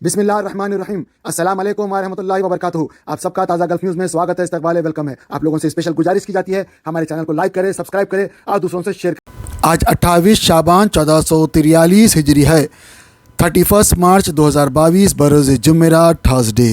बिस्मिल्लाहिर्रहमानिर्रहीम। अस्सलाम वालेकुम व रहमतुल्लाहि व बरकातुहू। आप सबका ताज़ा गल्फ न्यूज़ में स्वागत है, इस्तकबाल है, वेलकम है। आप लोगों से स्पेशल गुजारिश की जाती है, हमारे चैनल को लाइक करें, सब्सक्राइब करें और दूसरों से शेयर करें। आज 28 शाबान 1443 हिजरी है, 31 मार्च 2022 बरोज़ जुमेरात थर्सडे।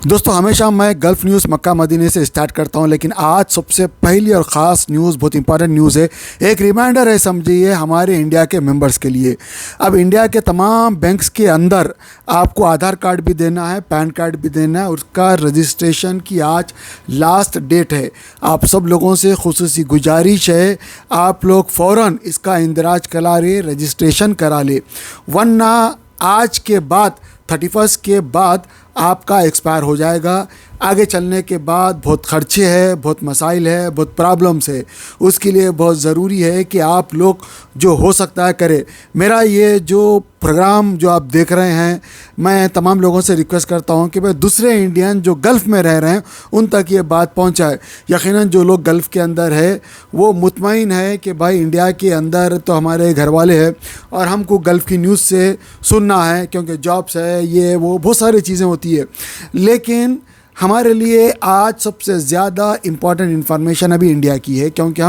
दोस्तों, हमेशा मैं गल्फ़ न्यूज़ मक्का मदीने से स्टार्ट करता हूं, लेकिन आज सबसे पहली और ख़ास न्यूज़, बहुत इंपॉर्टेंट न्यूज़ है। एक रिमाइंडर है, समझिए, हमारे इंडिया के मेंबर्स के लिए। अब इंडिया के तमाम बैंक्स के अंदर आपको आधार कार्ड भी देना है, पैन कार्ड भी देना है। उसका रजिस्ट्रेशन की आज लास्ट डेट है। आप सब लोगों से खुसूसी गुजारिश है, आप लोग फ़ौरन इसका इंदराज करा ले, रजिस्ट्रेशन करा ले, वरना आज के बाद 31 के बाद आपका एक्सपायर हो जाएगा। आगे चलने के बाद बहुत ख़र्चे हैं, बहुत मसाइल है, बहुत प्रॉब्लम्स है। उसके लिए बहुत ज़रूरी है कि आप लोग जो हो सकता है करें। मेरा ये जो प्रोग्राम जो आप देख रहे हैं, मैं तमाम लोगों से रिक्वेस्ट करता हूं कि भाई दूसरे इंडियन जो गल्फ़ में रह रहे हैं उन तक ये बात पहुंचाए। यकीनन जो लोग गल्फ़ के अंदर है वो मुतमईन है कि भाई इंडिया के अंदर तो हमारे घर वाले हैं और हमको गल्फ़ की न्यूज़ से सुनना है, क्योंकि जॉब्स है, ये वो बहुत सारी चीज़ें होती है। लेकिन हमारे लिए आज सबसे ज़्यादा इम्पॉर्टेंट इन्फॉर्मेशन अभी इंडिया की है, क्योंकि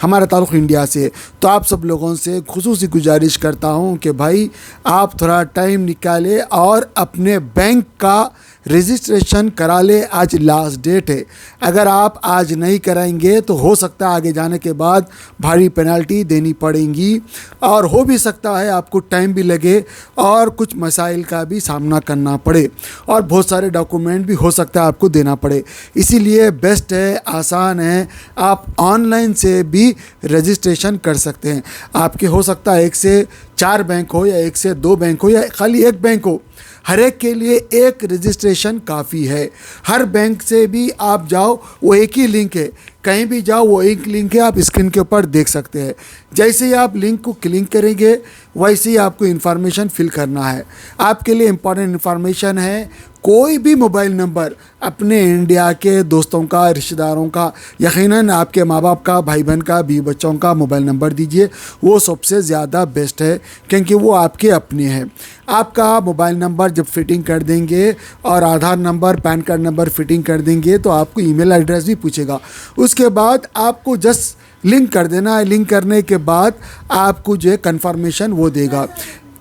हमारा ताल्लुक़ इंडिया से है। तो आप सब लोगों से खुसूसी गुजारिश करता हूं कि भाई आप थोड़ा टाइम निकालें और अपने बैंक का रजिस्ट्रेशन करा ले। आज लास्ट डेट है। अगर आप आज नहीं कराएंगे तो हो सकता है आगे जाने के बाद भारी पेनल्टी देनी पड़ेगी, और हो भी सकता है आपको टाइम भी लगे और कुछ मसाइल का भी सामना करना पड़े, और बहुत सारे डॉक्यूमेंट भी हो सकता है आपको देना पड़े। इसीलिए बेस्ट है, आसान है, आप ऑनलाइन से भी रजिस्ट्रेशन कर सकते हैं। आपके हो सकता है 1 से 4 बैंक हो, या 1 से 2 बैंक हो, या खाली एक बैंक हो, हर एक के लिए एक रजिस्ट्रेशन काफ़ी है। हर बैंक से भी आप जाओ, वो एक ही लिंक है, कहीं भी जाओ वो एक लिंक है, आप स्क्रीन के ऊपर देख सकते हैं। जैसे ही आप लिंक को क्लिक करेंगे वैसे ही आपको इन्फॉर्मेशन फिल करना है। आपके लिए इम्पॉर्टेंट इन्फॉर्मेशन है, कोई भी मोबाइल नंबर अपने इंडिया के दोस्तों का, रिश्तेदारों का, यकीनन आपके माँ बाप का, भाई बहन का, बीवी बच्चों का मोबाइल नंबर दीजिए। वो सबसे ज़्यादा बेस्ट है, क्योंकि वो आपके अपने हैं। आपका मोबाइल नंबर जब फिटिंग कर देंगे और Aadhaar number, PAN card number fitting कर देंगे तो आपको ईमेल एड्रेस भी पूछेगा। उसके बाद आपको जस्ट लिंक कर देना है। लिंक करने के बाद आपको जो है कन्फर्मेशन वो देगा।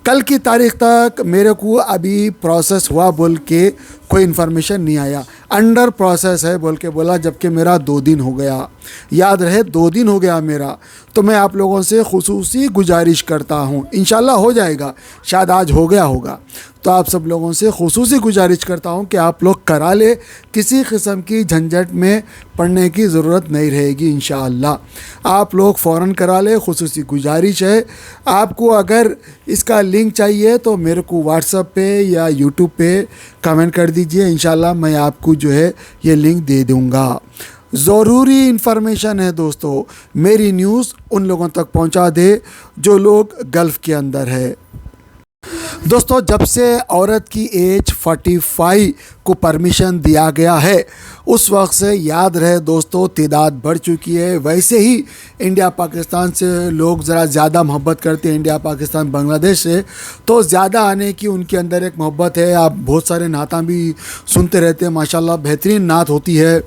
कल की तारीख़ तक मेरे को अभी प्रोसेस हुआ बोल के कोई इन्फॉर्मेशन नहीं आया। अंडर प्रोसेस है बोल के बोला, जबकि मेरा 2 दिन हो गया। याद रहे, 2 दिन हो गया मेरा। तो मैं आप लोगों से खुसूसी गुजारिश करता हूँ, इंशाल्लाह हो जाएगा, शायद आज हो गया होगा। तो आप सब लोगों से खुसूसी गुजारिश करता हूँ कि आप लोग करा ले, किसी किस्म की झंझट में पड़ने की ज़रूरत नहीं रहेगी इंशाअल्लाह। आप लोग फ़ौरन करा ले, खुसूसी गुजारिश है। आपको अगर इसका लिंक चाहिए तो मेरे को व्हाट्सएप पे या यूट्यूब पे कमेंट कर दीजिए, इंशाल्लाह मैं आपको जो है ये लिंक दे दूँगा। ज़रूरी इन्फॉर्मेशन है दोस्तों, मेरी न्यूज़ उन लोगों तक पहुंचा दे जो लोग गल्फ़ के अंदर है। दोस्तों, जब से औरत की एज 45 को परमिशन दिया गया है, उस वक्त से याद रहे दोस्तों तादाद बढ़ चुकी है। वैसे ही इंडिया पाकिस्तान से लोग ज़रा ज़्यादा मोहब्बत करते हैं, इंडिया पाकिस्तान बांग्लादेश से तो ज़्यादा आने की उनके अंदर एक मोहब्बत है। आप बहुत सारे नाता भी सुनते रहते हैं, माशाल्लाह बेहतरीन नात होती है।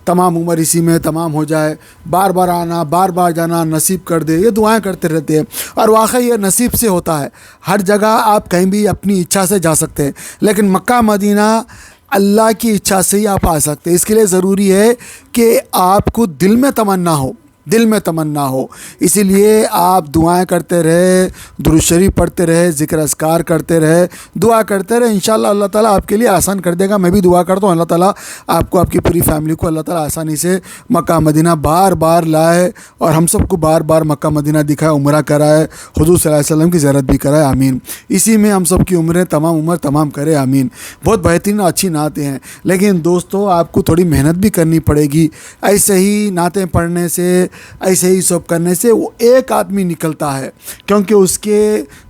तमाम उम्र इसी में तमाम हो जाए, बार बार आना, बार बार जाना, नसीब कर दे, ये दुआएं करते रहते हैं। और वाकई ये नसीब से होता है। हर जगह आप कहीं भी अपनी इच्छा से जा सकते हैं, लेकिन मक्का मदीना अल्लाह की इच्छा से ही आप आ सकते हैं। इसके लिए ज़रूरी है कि आपको दिल में तमन्ना हो, दिल में तमन्ना हो। इसीलिए आप दुआएं करते रहे, दुरूद शरीफ पढ़ते रहे, ज़िक्र अस्कार करते रहे, दुआ करते रहे। इंशाल्लाह अल्लाह ताला आपके लिए आसान कर देगा। मैं भी दुआ करता हूँ अल्लाह ताला आपको, आपकी पूरी फैमिली को अल्लाह ताला आसानी से मक्का मदीना बार बार लाए, और हम सबको बार बार मक्का मदीना दिखाए, उम्रा कराए, हुज़ूर सल्लल्लाहु अलैहि वसल्लम की ज़ियारत भी कराए, आमीन। इसी में हम सब की उम्रें तमाम उम्र तमाम करे, आमीन। बहुत बेहतरीन अच्छी नातें हैं, लेकिन दोस्तों आपको थोड़ी मेहनत भी करनी पड़ेगी। ऐसे ही नातें पढ़ने से ऐसे ही सब करने से वो एक आदमी निकलता है, क्योंकि उसके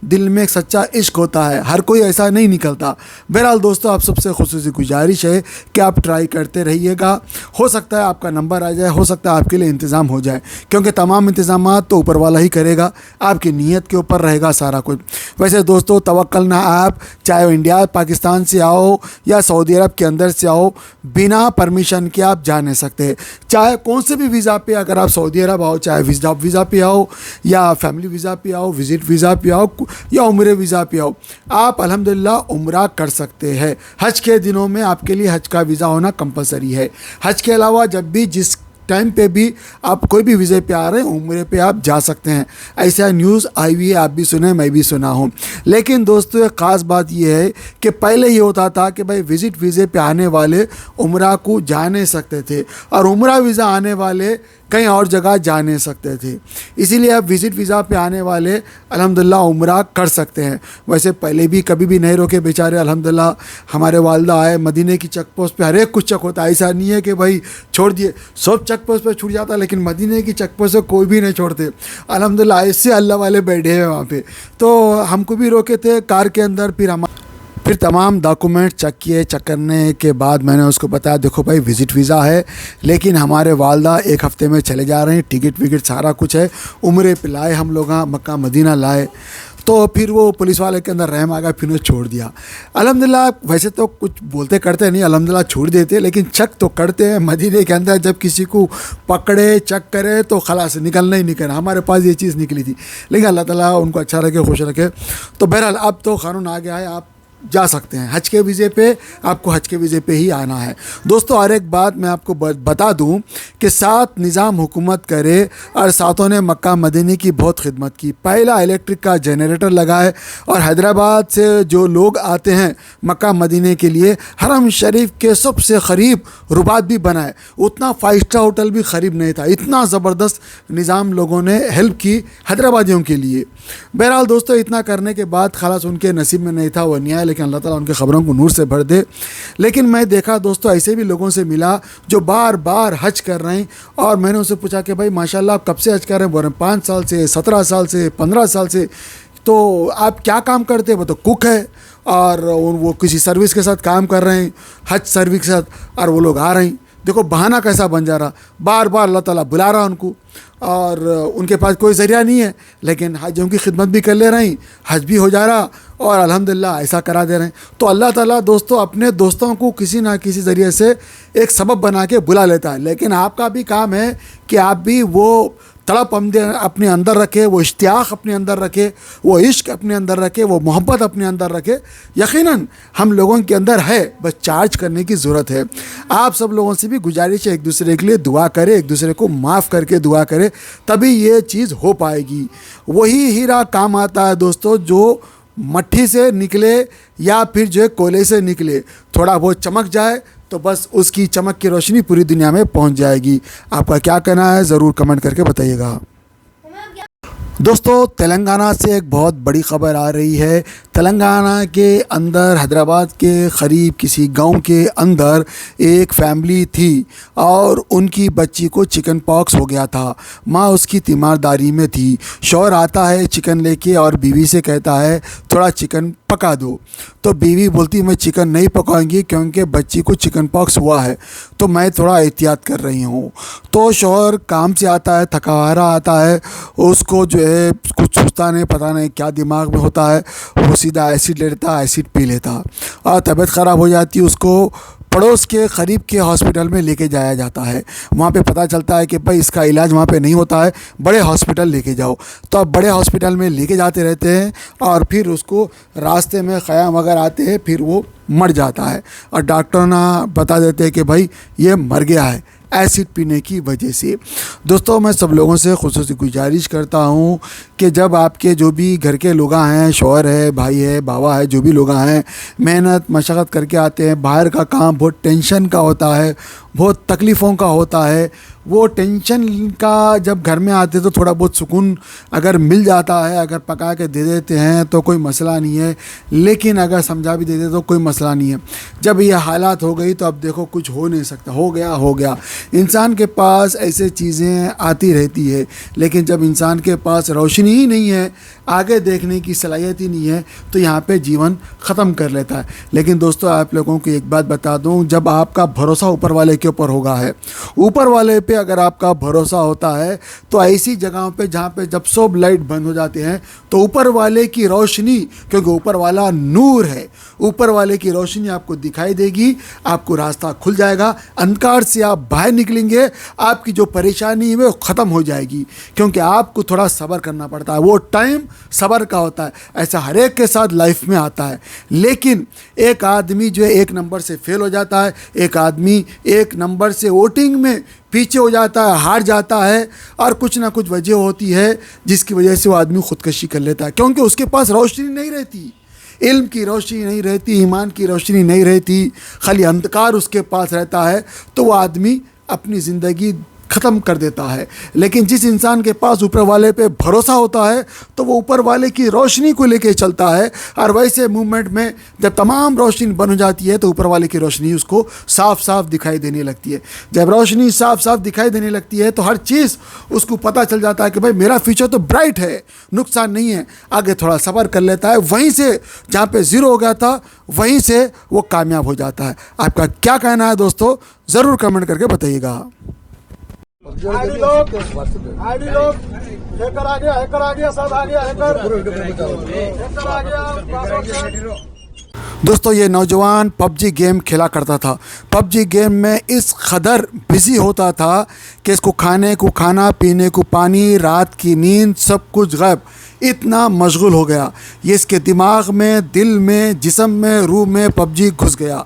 दिल में एक सच्चा इश्क होता है। हर कोई ऐसा नहीं निकलता। बहरहाल दोस्तों, आप सबसे खुसूसी गुजारिश है कि आप ट्राई करते रहिएगा। हो सकता है आपका नंबर आ जाए, हो सकता है आपके लिए इंतज़ाम हो जाए, क्योंकि तमाम इंतज़ाम तो ऊपर वाला ही करेगा, आपकी नीयत के ऊपर रहेगा सारा कुछ। वैसे दोस्तों, तवक्कल ना ऐप, चाहे इंडिया पाकिस्तान से आओ या सऊदी अरब के अंदर से आओ, बिना परमिशन के आप जा नहीं सकते। चाहे कौन से भी वीज़ा पे अगर आप सऊदी अरब आओ, चाहे वीज़ा पे आओ या फैमिली वीज़ा पे आओ, विज़िट वीज़ा पे आओ या उम्रे वीज़ा पे आओ, आप अल्हम्दुलिल्लाह उम्रा कर सकते हैं। हज के दिनों में आपके लिए हज का वीज़ा होना कंपलसरी है। हज के अलावा जब भी जिस टाइम पे भी आप कोई भी वीज़े पे आ रहे हैं, उम्रे पे आप जा सकते हैं। ऐसा न्यूज़ आई हुई है, आप भी सुने, मैं भी सुना हूँ। लेकिन दोस्तों, एक ख़ास बात यह है कि पहले ये होता था कि भाई विज़िट वीज़े पे आने वाले उम्रा को जा नहीं सकते थे, और उम्रा वीज़ा आने वाले कहीं और जगह जा नहीं सकते थे। इसीलिए अब विज़िट वीज़ा पे आने वाले अल्हम्दुलिल्लाह उम्रा कर सकते हैं। वैसे पहले भी कभी भी नहीं रोके बेचारे, अल्हम्दुलिल्लाह हमारे वालदा आए मदीने की चेक पोस्ट पे, हर एक कुछ चेक होता है। ऐसा नहीं है कि भाई छोड़ दिए, सब चेक पोस्ट पे छूट जाता, लेकिन मदीने की चेक पोस्ट से कोई भी नहीं छोड़ते। अल्हम्दुलिल्लाह ऐसे अल्लाह वाले बैठे हैं वहाँ पे। तो हमको भी रोके थे कार के अंदर, फिर तमाम डॉक्यूमेंट चेक करने के बाद मैंने उसको बताया, देखो भाई विज़िट वीज़ा है, लेकिन हमारे वालदा एक हफ़्ते में चले जा रहे हैं, टिकट विकट सारा कुछ है, उम्रे पे लाए हम लोग, मक्का मदीना लाए। तो फिर वो पुलिस वाले के अंदर रहम आ गया, फिर उन्हें छोड़ दिया। अल्हम्दुलिल्लाह वैसे तो कुछ बोलते करते नहीं, अल्हम्दुलिल्लाह छोड़ देते, लेकिन चेक तो करते हैं। मदीने के अंदर जब किसी को पकड़े, चेक करे, तो खलास निकलना ही निकलना। हमारे पास ये चीज़ निकली थी, लेकिन अल्लाह ताला उनको अच्छा रखे, खुश रखे। तो बहरहाल अब तो कानून आ गया है, आप जा सकते हैं। हज के वीज़े पे आपको हज के वीज़े पे ही आना है। दोस्तों, और एक बात मैं आपको बता दूं कि 7 निज़ाम हुकूमत करे और 7 ने मक्का मदीने की बहुत खिदमत की। पहला इलेक्ट्रिक का जनरेटर लगाए, और हैदराबाद से जो लोग आते हैं मक्का मदीने के लिए, हरम शरीफ के सबसे करीब रुबात भी बनाए। उतना 5 स्टार होटल भी करीब नहीं था, इतना ज़बरदस्त निज़ाम लोगों ने हेल्प की हैदराबादियों के लिए। बहरहाल दोस्तों, इतना करने के बाद खलास उनके नसीब में नहीं था, वो नहीं आया, लेकिन अल्लाह ताला उनके ख़बरों को नूर से भर दे। लेकिन मैं देखा दोस्तों, ऐसे भी लोगों से मिला जो बार बार हज कर रहे हैं, और मैंने उनसे पूछा कि भाई माशाल्लाह आप कब से हज कर रहे हैं? बोल रहे हैं 5 साल से, 17 साल से, 15 साल से। तो आप क्या काम करते हैं? वो तो कुक है, और वो किसी सर्विस के साथ काम कर रहे हैं, हज सर्विस के साथ, और वो लोग आ रहे हैं। देखो बहाना कैसा बन जा रहा, बार बार अल्लाह ताला बुला रहा उनको, और उनके पास कोई ज़रिया नहीं है, लेकिन हजों की खिदमत भी कर ले रहे हैं, हज भी हो जा रहा, और अल्हम्दुलिल्लाह ऐसा करा दे रहे हैं। तो अल्लाह ताला दोस्तों अपने दोस्तों को किसी ना किसी ज़रिए से एक सबब बना के बुला लेता है। लेकिन आपका भी काम है कि आप भी वो तड़प अपने अंदर रखे, वो इश्तियाक़ अपने अंदर रखे, वो इश्क अपने अंदर रखे, वो मोहब्बत अपने अंदर रखे। यकीनन हम लोगों के अंदर है, बस चार्ज करने की ज़रूरत है। आप सब लोगों से भी गुजारिश है, एक दूसरे के लिए दुआ करें, एक दूसरे को माफ़ करके दुआ करें, तभी ये चीज़ हो पाएगी। वही हीरा काम आता है दोस्तों जो मट्टी से निकले या फिर जो है कोयले से निकले, थोड़ा बहुत चमक जाए तो बस उसकी चमक की रोशनी पूरी दुनिया में पहुंच जाएगी। आपका क्या कहना है ज़रूर कमेंट करके बताइएगा। दोस्तों, तेलंगाना से एक बहुत बड़ी ख़बर आ रही है। तेलंगाना के अंदर हैदराबाद के क़रीब किसी गांव के अंदर एक फैमिली थी और उनकी बच्ची को चिकन पॉक्स हो गया था। माँ उसकी तीमारदारी में थी। शौहर आता है चिकन लेके और बीवी से कहता है थोड़ा चिकन पका दो। तो बीवी बोलती मैं चिकन नहीं पकाऊंगी क्योंकि बच्ची को चिकन पॉक्स हुआ है, तो मैं थोड़ा एहतियात कर रही हूँ। तो शौहर काम से आता है, थका हारा आता है, उसको जो है कुछ सोचता नहीं, पता नहीं क्या दिमाग में होता है, वो सीधा एसिड ले लेता, एसिड पी लेता और तबीयत ख़राब हो जाती। उसको पड़ोस के करीब के हॉस्पिटल में लेके जाया जाता है। वहाँ पे पता चलता है कि भाई इसका इलाज वहाँ पे नहीं होता है, बड़े हॉस्पिटल लेके जाओ। तो अब बड़े हॉस्पिटल में लेके जाते रहते हैं और फिर उसको रास्ते में क़याम वगैरह आते हैं, फिर वो मर जाता है और डॉक्टर ना बता देते हैं कि भाई ये मर गया है एसिड पीने की वजह से। दोस्तों, मैं सब लोगों से ख़ुसूसी गुजारिश करता हूँ कि जब आपके जो भी घर के लोग हैं, शौहर है, भाई है, बाबा है, जो भी लोग हैं, मेहनत मशक्क़त करके आते हैं, बाहर का काम बहुत टेंशन का होता है, बहुत तकलीफ़ों का होता है, वो टेंशन का जब घर में आते तो थोड़ा बहुत सुकून अगर मिल जाता है, अगर पका के दे देते हैं तो कोई मसला नहीं है, लेकिन अगर समझा भी देते तो कोई मसला नहीं है। जब ये हालात हो गई तो अब देखो कुछ हो नहीं सकता, हो गया। इंसान के पास ऐसे चीज़ें आती रहती है, लेकिन जब इंसान के पास रोशनी ही नहीं है, आगे देखने की सलाहियत ही नहीं है, तो यहाँ पे जीवन ख़त्म कर लेता है। लेकिन दोस्तों आप लोगों को एक बात बता दूँ, जब आपका भरोसा ऊपर वाले के ऊपर होगा है, ऊपर वाले पे अगर आपका भरोसा होता है तो ऐसी जगहों पे जहाँ पे जब सब लाइट बंद हो जाते हैं तो ऊपर वाले की रोशनी, क्योंकि ऊपर वाला नूर है, ऊपर वाले की रोशनी आपको दिखाई देगी, आपको रास्ता खुल जाएगा, अंधकार से आप बाहर निकलेंगे, आपकी जो परेशानी है वो ख़त्म हो जाएगी। क्योंकि आपको थोड़ा सब्र करना पड़ता है, वो टाइम सब्र का होता है, ऐसा हर एक के साथ लाइफ में आता है। लेकिन एक आदमी जो है एक नंबर से फेल हो जाता है, एक आदमी एक नंबर से वोटिंग में पीछे हो जाता है, हार जाता है, और कुछ ना कुछ वजह होती है जिसकी वजह से वो आदमी खुदकशी कर लेता है, क्योंकि उसके पास रोशनी नहीं रहती, इल्म की रोशनी नहीं रहती, ईमान की रोशनी नहीं रहती, खाली अंधकार उसके पास रहता है, तो वो आदमी अपनी ज़िंदगी ख़त्म कर देता है। लेकिन जिस इंसान के पास ऊपर वाले पे भरोसा होता है तो वो ऊपर वाले की रोशनी को लेके चलता है, और वैसे मूवमेंट में जब तमाम रोशनी बन हो जाती है तो ऊपर वाले की रोशनी उसको साफ साफ दिखाई देने लगती है। जब रोशनी साफ साफ दिखाई देने लगती है तो हर चीज़ उसको पता चल जाता है कि भाई मेरा फ्यूचर तो ब्राइट है, नुकसान नहीं है, आगे थोड़ा सब्र कर लेता है, वहीं से जहाँ पे ज़ीरो हो गया था वहीं से वो कामयाब हो जाता है। आपका क्या कहना है दोस्तों, ज़रूर कमेंट करके बताइएगा। आईडी लोग हैकर आ गया, सब आ गया, हैकर आ गया, पासवर्ड। दोस्तों ये नौजवान पबजी गेम खेला करता था, पबजी गेम में इस कदर बिज़ी होता था कि इसको खाने को खाना, पीने को पानी, रात की नींद, सब कुछ गायब, इतना मशगूल हो गया। ये इसके दिमाग में, दिल में, जिस्म में, रूह में पबजी घुस गया,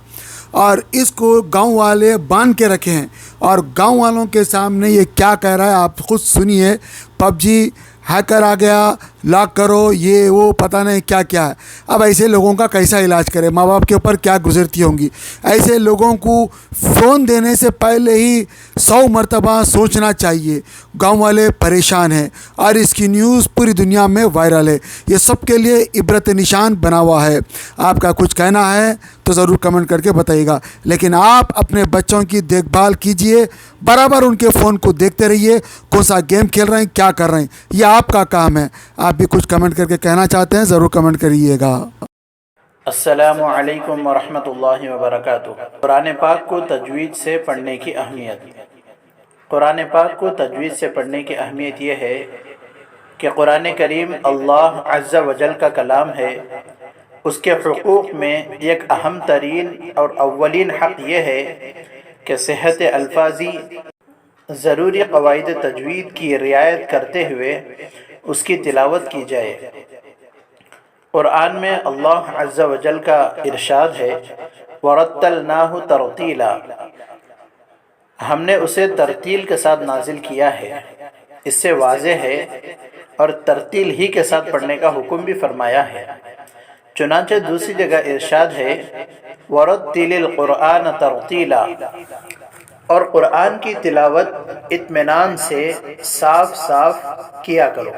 और इसको गांव वाले बांध के रखे हैं, और गांव वालों के सामने ये क्या कह रहा है आप खुद सुनिए। पबजी हैकर आ गया, लॉक करो, ये वो पता नहीं क्या क्या है। अब ऐसे लोगों का कैसा इलाज करें, माँ बाप के ऊपर क्या गुजरती होंगी। ऐसे लोगों को फ़ोन देने से पहले ही 100 मरतबा सोचना चाहिए। गांव वाले परेशान हैं और इसकी न्यूज़ पूरी दुनिया में वायरल है, ये सबके लिए इबरत निशान बना हुआ है। आपका कुछ कहना है तो ज़रूर कमेंट करके बताइएगा, लेकिन आप अपने बच्चों की देखभाल कीजिए, बराबर उनके फ़ोन को देखते रहिए, कौन सा गेम खेल रहे हैं, क्या कर रहे हैं, ये आपका काम है। आप भी कुछ कमेंट करके कहना चाहते हैं, ज़रूर कमेंट करिएगा। अस्सलामु अलैकुम वरहमतुल्लाहि वबरकातुहू। कुरान पाक को तजवीद से पढ़ने की अहमियत। कुरान पाक को तजवीद से पढ़ने की अहमियत यह है कि कुरान करीम अल्लाह अज़्ज़ा वजल का कलाम है। उसके हुकूक़ में एक अहम तरीन और अव्वलीन हक़ यह है कि सेहत अल्फाजी, ज़रूरी क़वाइद तजवीद की रियायत करते हुए उसकी तिलावत की जाए। क़ुरआन में अल्लाह अज़्ज़ा वजल का इरशाद है, वरत्तलनाहु तरतीला, हमने उसे तरतील के साथ नाजिल किया है। इससे वाज़ेह है और तरतील ही के साथ पढ़ने का हुक्म भी फरमाया है। चुनांचे दूसरी जगह इरशाद है, वरत्तिलिल क़ुरआन तरतीला, और क़ुरआन की तिलावत इत्मीनान से साफ साफ किया करो।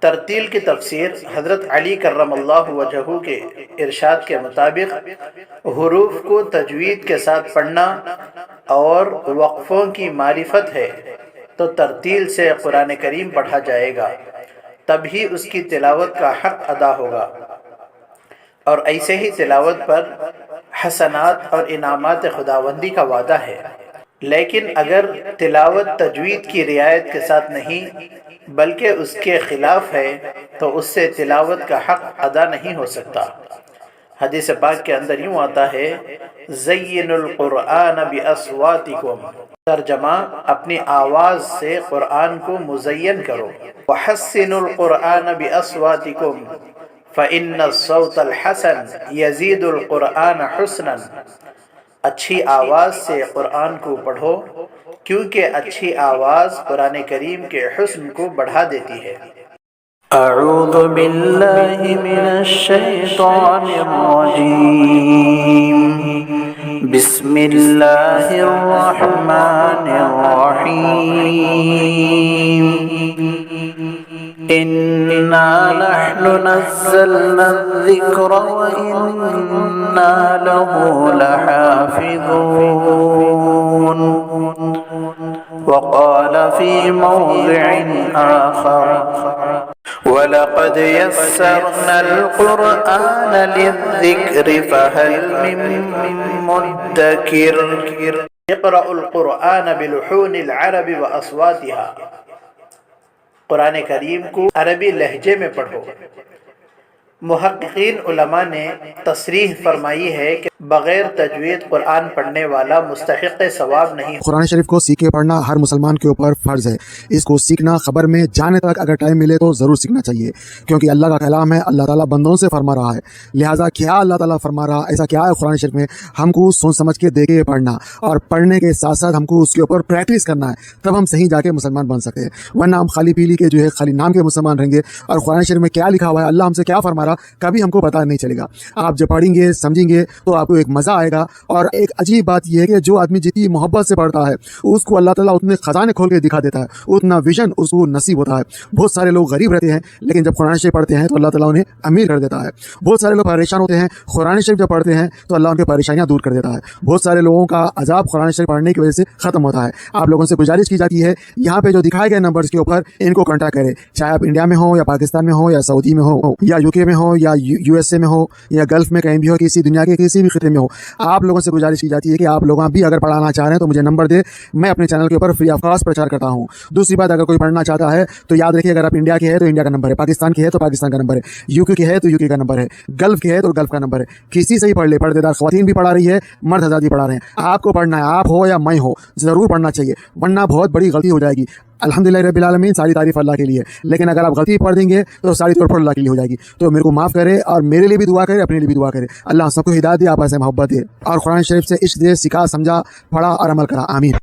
तरतील की तफसीर हज़रत अली कर्रमल्लाहु वजहू के इरशाद के मुताबिक हुरूफ को तजवीद के साथ पढ़ना और वक्फ़ों की मारिफत है, तो तरतील से कुरान करीम पढ़ा जाएगा, तभी उसकी तिलावत का हक़ अदा होगा। और ऐसे ही तिलावत पर हसनात और इनामात खुदावंदी का वादा है। लेकिन अगर तिलावत तजवीद की रियायत के साथ नहीं बल्कि उसके खिलाफ है तो उससे तिलावत का हक़ अदा नहीं हो सकता। हदीस पाक के अंदर यूँ आता है, ज़य्यिनुल क़ुरआन बिअस्वातिकुम, तर्जमा अपनी आवाज़ से क़ुरआन को मुज़य्यन करो। वहस्सिनुल क़ुरआन बिअस्वातिकुम फ़इन्नस्सौतल हसन यज़ीदुल क़ुरआन हुस्नन, अच्छी आवाज़ से क़ुरआन को पढ़ो क्योंकि अच्छी आवाज़ कुरान करीम के हुस्न को बढ़ा देती है। अऊज़ु बिल्लाहि मिनश शैतानिर रजीम, बिस्मिल्लाहिर्रहमानिर्रहीम। इन्ना नहनु नज़्ज़लना ज़िक्र व इन्ना लहू लहाफ़िज़ून। वक़ाल फ़ी मौज़िइन आख़र वलक़द यस्सरनल क़ुरआन लिज़्ज़िक्रि फ़हल मिन मुद्दकिर। इक़रउल क़ुरआन बिलुहूनिल अरबि व अस्वातिहा। कुरान करीम को अरबी लहजे में पढ़ो। मुहक्किकीन उलमा ने तसरीह फरमाई है कि बग़ैर तजवीद कुरान पढ़ने वाला मुस्तहिक़ सवाब नहीं। कुरान शरीफ को सीख के पढ़ना हर मुसलमान के ऊपर फ़र्ज़ है। इसको सीखना ख़बर में जाने तक अगर टाइम मिले तो ज़रूर सीखना चाहिए, क्योंकि अल्लाह का कलाम है। अल्लाह ताला बंदों से फरमा रहा है, लिहाजा क्या अल्लाह ताला फरमा रहा, ऐसा क्या है कुरान शरीफ में, हमको सोच समझ के देख के पढ़ना और पढ़ने के साथ साथ हमको उसके ऊपर प्रैक्टिस करना है, तब हम सही जाके मुसलमान बन सकते हैं। वरना हम खाली पीली के जो है खाली नाम के मुसलमान रहेंगे और कुरान शरीफ में क्या लिखा हुआ है, अल्लाह हमसे क्या फरमा रहा, कभी हमको पता नहीं चलेगा। आप जब पढ़ेंगे समझेंगे तो आपको एक मज़ा आएगा। और एक अजीब बात यह है कि जो आदमी जितनी मोहब्बत से पढ़ता है उसको अल्लाह ताला उतने खजाने खोल के दिखा देता है, उतना विजन उसको नसीब होता है। बहुत सारे लोग गरीब रहते हैं, लेकिन जब कुरान शरीफ पढ़ते हैं तो अल्लाह ताला उन्हें अमीर कर देता है। बहुत सारे लोग परेशान होते हैं, कुरान शरीफ जब पढ़ते हैं तो अल्लाह उनकी परेशानियां दूर कर देता है। बहुत सारे लोगों का अजाब कुरान शरीफ पढ़ने की वजह से खत्म होता है। आप लोगों से गुजारिश की जाती है, यहाँ पे जो दिखाए गए नंबर्स के ऊपर इनको कॉन्टैक्ट करें, चाहे आप इंडिया में हो या पाकिस्तान में हो या सऊदी में हो या यूके में हो या USA में हो या गल्फ में कहीं भी हो, किसी दुनिया के किसी भी खिते में हो। आप लोगों से गुजारिश की जाती है कि आप लोग भी अगर पढ़ाना चाह रहे हैं तो मुझे नंबर दे, मैं अपने चैनल के ऊपर फ्री ऑफ कॉस्ट प्रचार करता हूँ। दूसरी बात, अगर कोई पढ़ना चाहता है तो याद रखिए, अगर आप इंडिया के हैं तो इंडिया का नंबर है, पाकिस्तान के है तो पाकिस्तान का नंबर है, यूके के है तो यूके का नंबर है, गल्फ के है तो गल्फ का नंबर है। किसी से ही पढ़ ले, पर्देदार ख़वातीन भी पढ़ा रही है, मर्द हज़रात भी पढ़ा रहे हैं। आपको पढ़ना है, आप हो या मैं हो, ज़रूर पढ़ना चाहिए, वरना बहुत बड़ी गलती हो जाएगी। अल्हम्दुलिल्लाह रब्बिल आलमीन, सारी तारीफ़ अल्लाह के लिए, लेकिन अगर आप गलती पढ़ देंगे तो सारी तोड़ फोड़ अल्लाह के लिए हो जाएगी। तो मेरे को माफ़ करे और मेरे लिए भी दुआ करे, अपने लिए भी दुआ करे। अल्लाह सबको हिदायत दे, आपस में मोहब्बत दे और कुरान शरीफ से इश्क दे, सिखा, समझा, पढ़ा और अमल करा। आमीन।